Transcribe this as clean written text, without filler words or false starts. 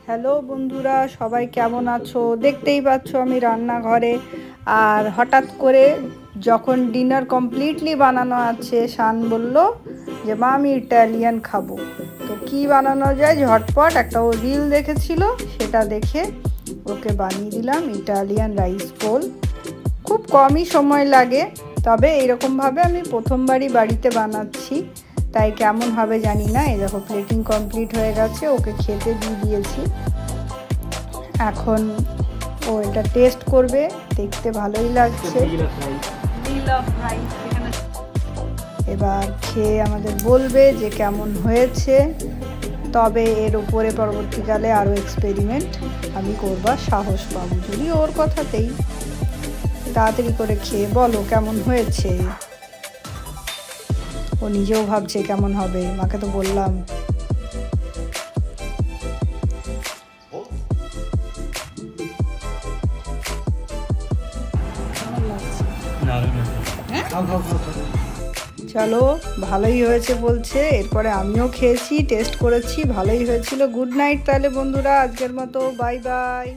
Hello বন্ধুরা, সবাই কেমন আছো? দেখতেই পাচ্ছ আমি রান্নাঘরে। আর হঠাৎ করে যখন ডিনার কমপ্লিটলি বানানো আছে, শান বলল যে মা আমি ইটালিয়ান খাবো। তো কি বানানো যায় ঝটপট, একটা ও রিল দেখেছিল, সেটা দেখে ওকে বানিয়ে দিলাম ইটালিয়ান রাইস বোল। খুব কমই সময় লাগে, তবে এইরকমভাবে আমি প্রথমবারই বাড়িতে বানাচ্ছি, তাই কেমন হবে জানি না। এই দেখো প্লেটিং কমপ্লিট হয়ে গেছে, ওকে খেতে দিয়ে দিয়েছি। এখন ও এটা টেস্ট করবে, দেখতে ভালোই লাগছে। এবার খেয়ে আমাদের বলবে যে কেমন হয়েছে। তবে এর উপরে পরবর্তীকালে আরও এক্সপেরিমেন্ট আমি করবার সাহস পাবো, যদি ওর কথাতেই। তাড়াতাড়ি করে খেয়ে বলো কেমন হয়েছে। ও নিজেও ভাবছে কেমন হবে, মাকে তো বললাম। চলো, ভালোই হয়েছে বলছে। এরপরে আমিও খেয়েছি, টেস্ট করেছি, ভালোই হয়েছিল। গুড নাইট তাহলে বন্ধুরা, আজকের মতো বাই বাই।